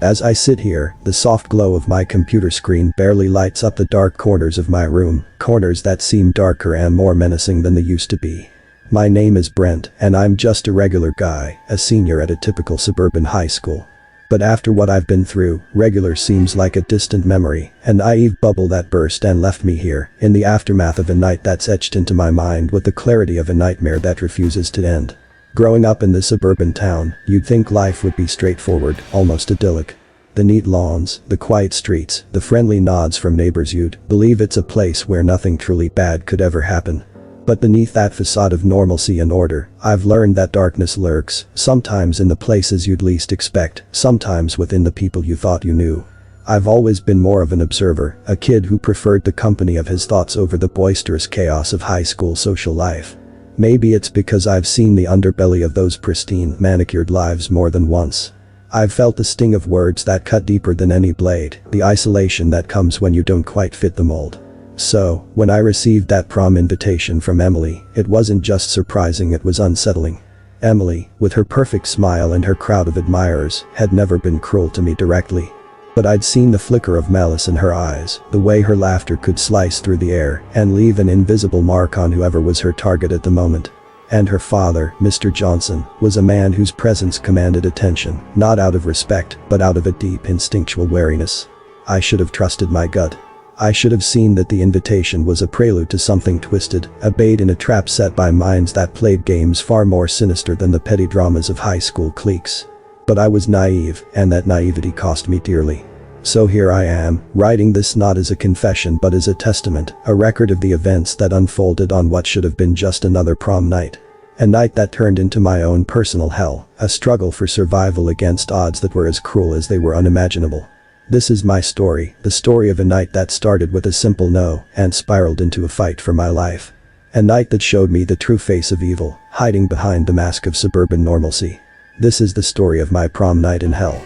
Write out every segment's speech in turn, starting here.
As I sit here, the soft glow of my computer screen barely lights up the dark corners of my room, corners that seem darker and more menacing than they used to be. My name is Brent, and I'm just a regular guy, a senior at a typical suburban high school. But after what I've been through, regular seems like a distant memory, a naive bubble that burst and left me here, in the aftermath of a night that's etched into my mind with the clarity of a nightmare that refuses to end. Growing up in this suburban town, you'd think life would be straightforward, almost idyllic. The neat lawns, the quiet streets, the friendly nods from neighbors, you'd believe it's a place where nothing truly bad could ever happen. But beneath that facade of normalcy and order, I've learned that darkness lurks, sometimes in the places you'd least expect, sometimes within the people you thought you knew. I've always been more of an observer, a kid who preferred the company of his thoughts over the boisterous chaos of high school social life. Maybe it's because I've seen the underbelly of those pristine, manicured lives more than once. I've felt the sting of words that cut deeper than any blade, the isolation that comes when you don't quite fit the mold. So, when I received that prom invitation from Emily, it wasn't just surprising, it was unsettling. Emily, with her perfect smile and her crowd of admirers, had never been cruel to me directly. But I'd seen the flicker of malice in her eyes, the way her laughter could slice through the air and leave an invisible mark on whoever was her target at the moment. And her father, Mr. Johnson, was a man whose presence commanded attention, not out of respect, but out of a deep instinctual wariness. I should have trusted my gut. I should have seen that the invitation was a prelude to something twisted, a bait in a trap set by minds that played games far more sinister than the petty dramas of high school cliques. But I was naive, and that naivety cost me dearly. So here I am, writing this not as a confession but as a testament, a record of the events that unfolded on what should have been just another prom night. A night that turned into my own personal hell, a struggle for survival against odds that were as cruel as they were unimaginable. This is my story, the story of a night that started with a simple no and spiraled into a fight for my life. A night that showed me the true face of evil, hiding behind the mask of suburban normalcy. This is the story of my prom night in hell.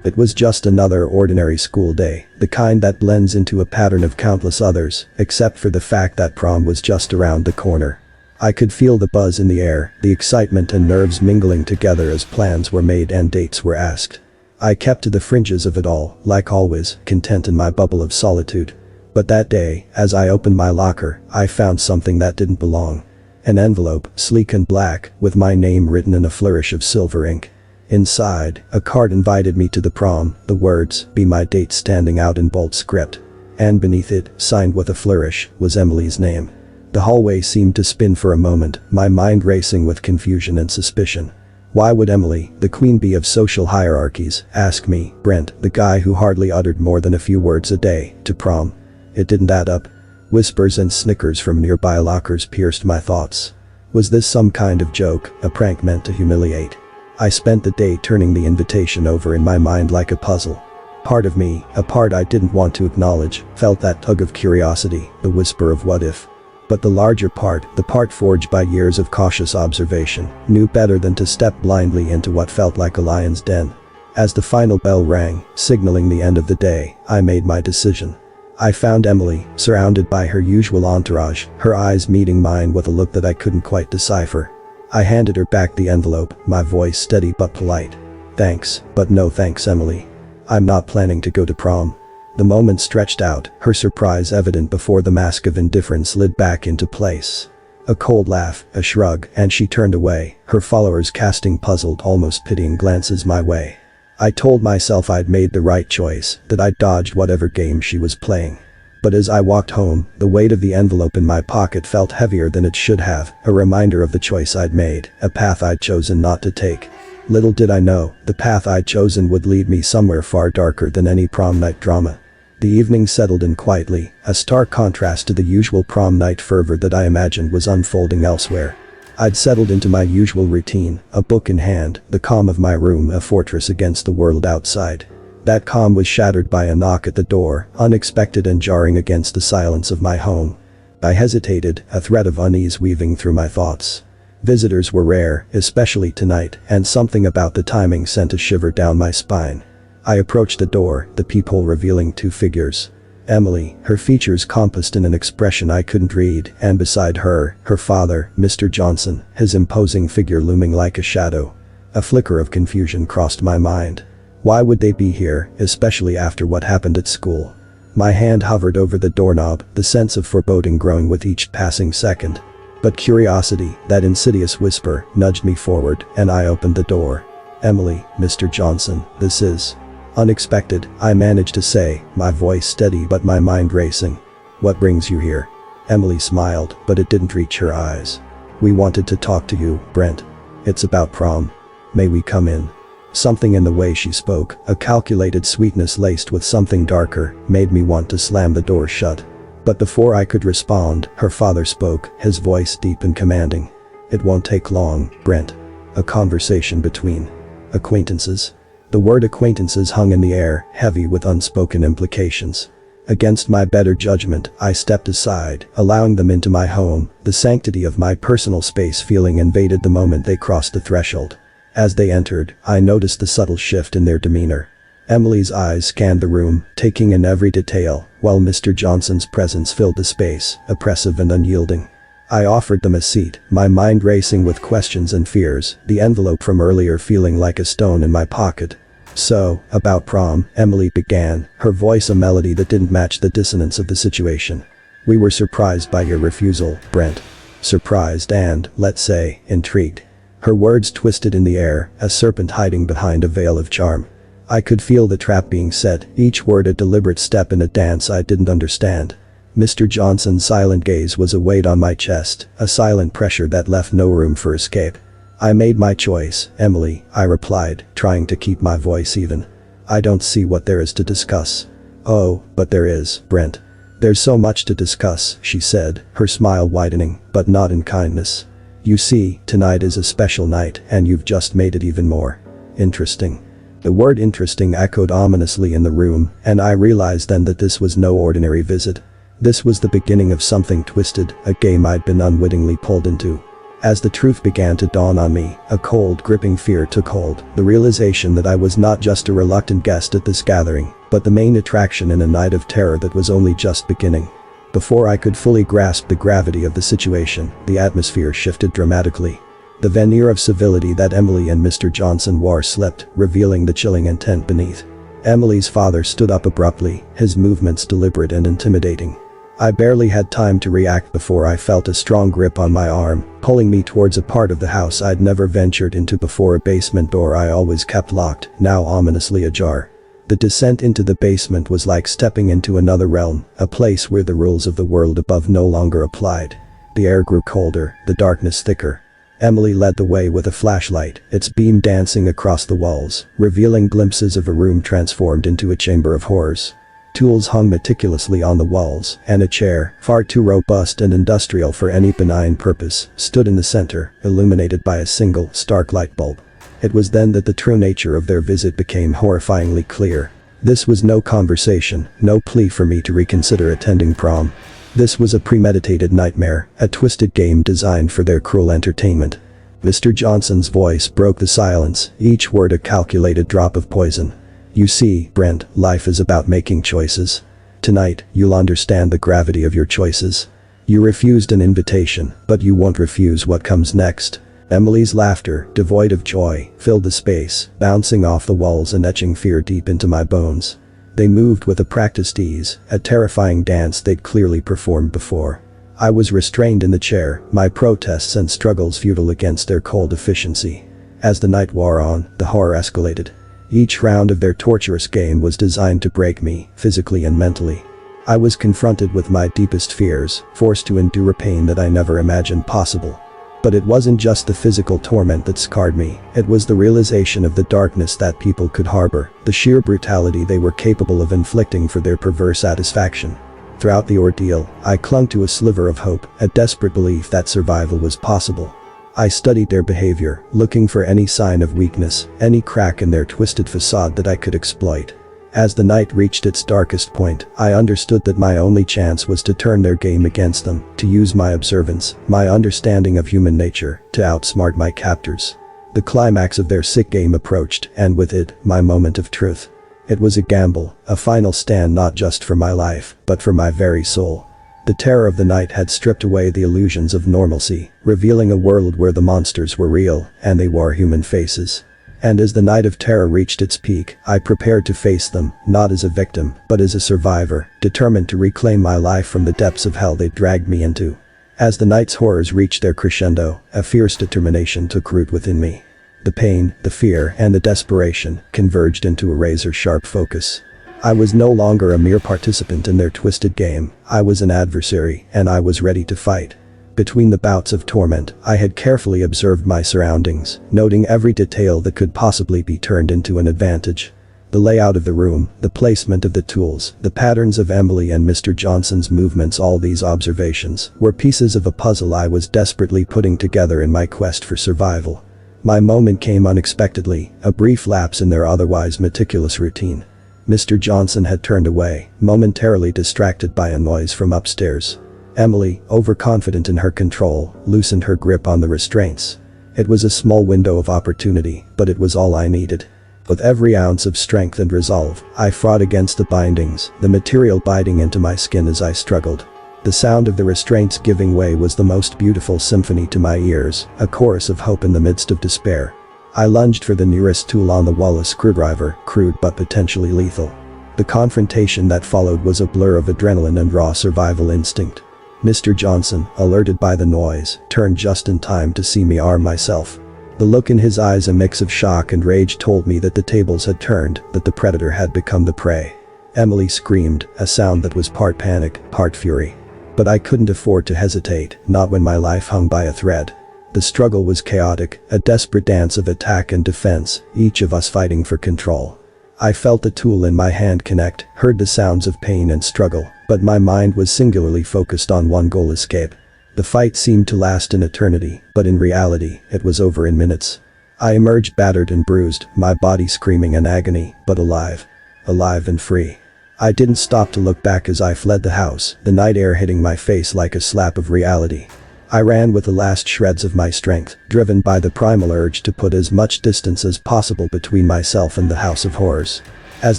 It was just another ordinary school day, the kind that blends into a pattern of countless others, except for the fact that prom was just around the corner. I could feel the buzz in the air, the excitement and nerves mingling together as plans were made and dates were asked. I kept to the fringes of it all, like always, content in my bubble of solitude. But that day, as I opened my locker, I found something that didn't belong. An envelope, sleek and black, with my name written in a flourish of silver ink. Inside, a card invited me to the prom, the words, "Be my date," standing out in bold script. And beneath it, signed with a flourish, was Emily's name. The hallway seemed to spin for a moment, my mind racing with confusion and suspicion. Why would Emily, the queen bee of social hierarchies, ask me, Brent, the guy who hardly uttered more than a few words a day, to prom? It didn't add up. Whispers and snickers from nearby lockers pierced my thoughts. Was this some kind of joke, a prank meant to humiliate? I spent the day turning the invitation over in my mind like a puzzle. Part of me, a part I didn't want to acknowledge, felt that tug of curiosity, the whisper of what if. But the larger part, the part forged by years of cautious observation, knew better than to step blindly into what felt like a lion's den. As the final bell rang, signaling the end of the day, I made my decision. I found Emily, surrounded by her usual entourage, her eyes meeting mine with a look that I couldn't quite decipher. I handed her back the envelope, my voice steady but polite. "Thanks, but no thanks, Emily. I'm not planning to go to prom." The moment stretched out, her surprise evident before the mask of indifference slid back into place. A cold laugh, a shrug, and she turned away, her followers casting puzzled, almost pitying glances my way. I told myself I'd made the right choice, that I'd dodged whatever game she was playing. But as I walked home, the weight of the envelope in my pocket felt heavier than it should have, a reminder of the choice I'd made, a path I'd chosen not to take. Little did I know, the path I'd chosen would lead me somewhere far darker than any prom night drama. The evening settled in quietly, a stark contrast to the usual prom night fervor that I imagined was unfolding elsewhere. I'd settled into my usual routine, a book in hand, the calm of my room a fortress against the world outside. That calm was shattered by a knock at the door, unexpected and jarring against the silence of my home. I hesitated, a thread of unease weaving through my thoughts. Visitors were rare, especially tonight, and something about the timing sent a shiver down my spine. I approached the door, the peephole revealing two figures. Emily, her features compassed in an expression I couldn't read, and beside her, her father, Mr. Johnson, his imposing figure looming like a shadow. A flicker of confusion crossed my mind. Why would they be here, especially after what happened at school? My hand hovered over the doorknob, the sense of foreboding growing with each passing second. But curiosity, that insidious whisper, nudged me forward, and I opened the door. "Emily, Mr. Johnson, this is unexpected," I managed to say, my voice steady but my mind racing. "What brings you here?" Emily smiled, but it didn't reach her eyes. "We wanted to talk to you, Brent. It's about prom. May we come in?" Something in the way she spoke, a calculated sweetness laced with something darker, made me want to slam the door shut. But before I could respond, her father spoke, his voice deep and commanding. "It won't take long, Brent. A conversation between acquaintances." The word acquaintances hung in the air, heavy with unspoken implications. Against my better judgment, I stepped aside, allowing them into my home, the sanctity of my personal space feeling invaded the moment they crossed the threshold. As they entered, I noticed the subtle shift in their demeanor. Emily's eyes scanned the room, taking in every detail, while Mr. Johnson's presence filled the space, oppressive and unyielding. I offered them a seat, my mind racing with questions and fears, the envelope from earlier feeling like a stone in my pocket. "So, about prom," Emily began, her voice a melody that didn't match the dissonance of the situation. "We were surprised by your refusal, Brent. Surprised and, let's say, intrigued." Her words twisted in the air, a serpent hiding behind a veil of charm. I could feel the trap being set, each word a deliberate step in a dance I didn't understand. Mr. Johnson's silent gaze was a weight on my chest, a silent pressure that left no room for escape. "I made my choice, Emily," I replied, trying to keep my voice even. "I don't see what there is to discuss." "Oh, but there is, Brent. There's so much to discuss," she said, her smile widening, but not in kindness. "You see, tonight is a special night, and you've just made it even more interesting." The word interesting echoed ominously in the room, and I realized then that this was no ordinary visit. This was the beginning of something twisted, a game I'd been unwittingly pulled into. As the truth began to dawn on me, a cold, gripping fear took hold, the realization that I was not just a reluctant guest at this gathering, but the main attraction in a night of terror that was only just beginning. Before I could fully grasp the gravity of the situation, the atmosphere shifted dramatically. The veneer of civility that Emily and Mr. Johnson wore slipped, revealing the chilling intent beneath. Emily's father stood up abruptly, his movements deliberate and intimidating. I barely had time to react before I felt a strong grip on my arm, pulling me towards a part of the house I'd never ventured into before, a basement door I always kept locked, now ominously ajar. The descent into the basement was like stepping into another realm, a place where the rules of the world above no longer applied. The air grew colder, the darkness thicker. Emily led the way with a flashlight, its beam dancing across the walls, revealing glimpses of a room transformed into a chamber of horrors. Tools hung meticulously on the walls, and a chair, far too robust and industrial for any benign purpose, stood in the center, illuminated by a single, stark light bulb. It was then that the true nature of their visit became horrifyingly clear. This was no conversation, no plea for me to reconsider attending prom. This was a premeditated nightmare, a twisted game designed for their cruel entertainment. Mr. Johnson's voice broke the silence, each word a calculated drop of poison. "You see, Brent, life is about making choices. Tonight, you'll understand the gravity of your choices. You refused an invitation, but you won't refuse what comes next." Emily's laughter, devoid of joy, filled the space, bouncing off the walls and etching fear deep into my bones. They moved with a practiced ease, a terrifying dance they'd clearly performed before. I was restrained in the chair, my protests and struggles futile against their cold efficiency. As the night wore on, the horror escalated. Each round of their torturous game was designed to break me, physically and mentally. I was confronted with my deepest fears, forced to endure a pain that I never imagined possible. But it wasn't just the physical torment that scarred me, it was the realization of the darkness that people could harbor, the sheer brutality they were capable of inflicting for their perverse satisfaction. Throughout the ordeal, I clung to a sliver of hope, a desperate belief that survival was possible. I studied their behavior, looking for any sign of weakness, any crack in their twisted facade that I could exploit. As the night reached its darkest point, I understood that my only chance was to turn their game against them, to use my observance, my understanding of human nature, to outsmart my captors. The climax of their sick game approached, and with it, my moment of truth. It was a gamble, a final stand not just for my life, but for my very soul. The terror of the night had stripped away the illusions of normalcy, revealing a world where the monsters were real, and they wore human faces. And as the night of terror reached its peak, I prepared to face them, not as a victim, but as a survivor, determined to reclaim my life from the depths of hell they'd dragged me into. As the night's horrors reached their crescendo, a fierce determination took root within me. The pain, the fear, and the desperation converged into a razor-sharp focus. I was no longer a mere participant in their twisted game, I was an adversary, and I was ready to fight. Between the bouts of torment, I had carefully observed my surroundings, noting every detail that could possibly be turned into an advantage. The layout of the room, the placement of the tools, the patterns of Emily and Mr. Johnson's movements, all these observations were pieces of a puzzle I was desperately putting together in my quest for survival. My moment came unexpectedly, a brief lapse in their otherwise meticulous routine. Mr. Johnson had turned away, momentarily distracted by a noise from upstairs. Emily, overconfident in her control, loosened her grip on the restraints. It was a small window of opportunity, but it was all I needed. With every ounce of strength and resolve, I fought against the bindings, the material biting into my skin as I struggled. The sound of the restraints giving way was the most beautiful symphony to my ears, a chorus of hope in the midst of despair. I lunged for the nearest tool on the wall, a screwdriver, crude but potentially lethal. The confrontation that followed was a blur of adrenaline and raw survival instinct. Mr. Johnson, alerted by the noise, turned just in time to see me arm myself. The look in his eyes, a mix of shock and rage, told me that the tables had turned, that the predator had become the prey. Emily screamed, a sound that was part panic, part fury. But I couldn't afford to hesitate, not when my life hung by a thread. The struggle was chaotic, a desperate dance of attack and defense, each of us fighting for control. I felt the tool in my hand connect, heard the sounds of pain and struggle, but my mind was singularly focused on one goal: escape. The fight seemed to last an eternity, but in reality, it was over in minutes. I emerged battered and bruised, my body screaming in agony, but alive. Alive and free. I didn't stop to look back as I fled the house, the night air hitting my face like a slap of reality. I ran with the last shreds of my strength, driven by the primal urge to put as much distance as possible between myself and the house of horrors. As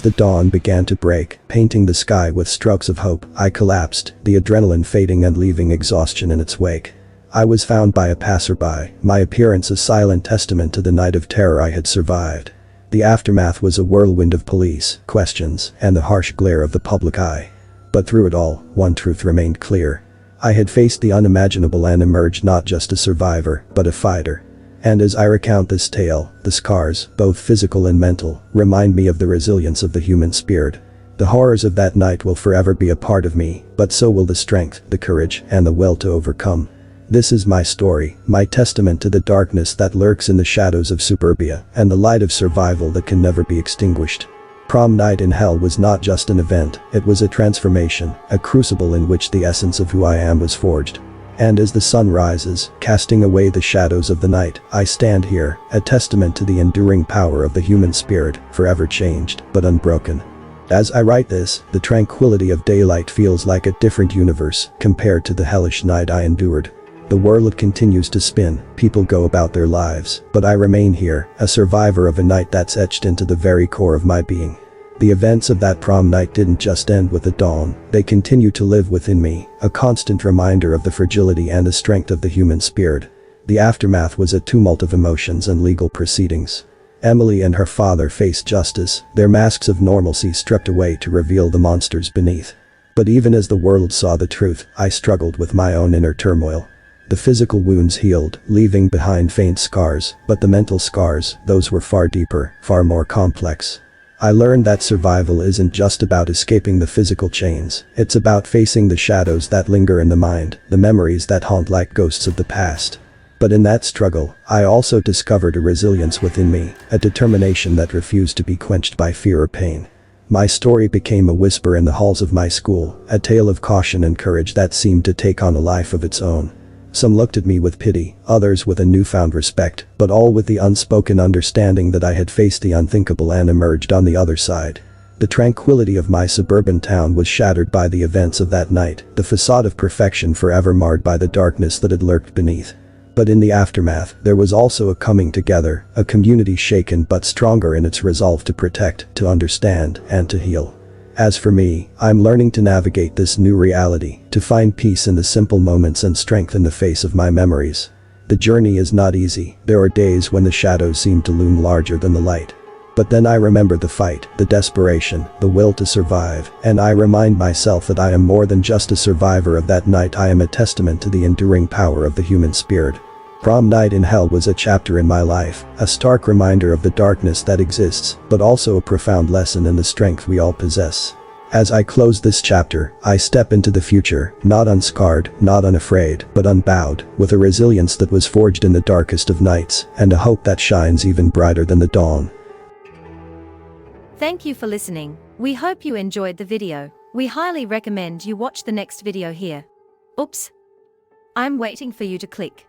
the dawn began to break, painting the sky with strokes of hope, I collapsed, the adrenaline fading and leaving exhaustion in its wake. I was found by a passerby, my appearance a silent testament to the night of terror I had survived. The aftermath was a whirlwind of police, questions, and the harsh glare of the public eye. But through it all, one truth remained clear. I had faced the unimaginable and emerged not just a survivor, but a fighter. And as I recount this tale, the scars, both physical and mental, remind me of the resilience of the human spirit. The horrors of that night will forever be a part of me, but so will the strength, the courage, and the will to overcome. This is my story, my testament to the darkness that lurks in the shadows of suburbia, and the light of survival that can never be extinguished. Prom Night in Hell was not just an event, it was a transformation, a crucible in which the essence of who I am was forged. And as the sun rises, casting away the shadows of the night, I stand here, a testament to the enduring power of the human spirit, forever changed, but unbroken. As I write this, the tranquility of daylight feels like a different universe compared to the hellish night I endured. The world continues to spin, people go about their lives, but I remain here, a survivor of a night that's etched into the very core of my being. The events of that prom night didn't just end with the dawn, they continue to live within me, a constant reminder of the fragility and the strength of the human spirit. The aftermath was a tumult of emotions and legal proceedings. Emily and her father faced justice, their masks of normalcy stripped away to reveal the monsters beneath. But even as the world saw the truth, I struggled with my own inner turmoil. The physical wounds healed, leaving behind faint scars, but the mental scars, those were far deeper, far more complex. I learned that survival isn't just about escaping the physical chains, it's about facing the shadows that linger in the mind, the memories that haunt like ghosts of the past. But in that struggle, I also discovered a resilience within me, a determination that refused to be quenched by fear or pain. My story became a whisper in the halls of my school, a tale of caution and courage that seemed to take on a life of its own. Some looked at me with pity, others with a newfound respect, but all with the unspoken understanding that I had faced the unthinkable and emerged on the other side. The tranquility of my suburban town was shattered by the events of that night, the facade of perfection forever marred by the darkness that had lurked beneath. But in the aftermath, there was also a coming together, a community shaken but stronger in its resolve to protect, to understand, and to heal. As for me, I'm learning to navigate this new reality, to find peace in the simple moments and strength in the face of my memories. The journey is not easy. There are days when the shadows seem to loom larger than the light. But then I remember the fight, the desperation, the will to survive, and I remind myself that I am more than just a survivor of that night. I am a testament to the enduring power of the human spirit. Prom Night in Hell was a chapter in my life, a stark reminder of the darkness that exists, but also a profound lesson in the strength we all possess. As I close this chapter, I step into the future, not unscarred, not unafraid, but unbowed, with a resilience that was forged in the darkest of nights, and a hope that shines even brighter than the dawn. Thank you for listening. We hope you enjoyed the video. We highly recommend you watch the next video here. Oops. I'm waiting for you to click.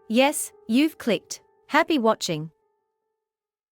Yes, you've clicked. Happy watching.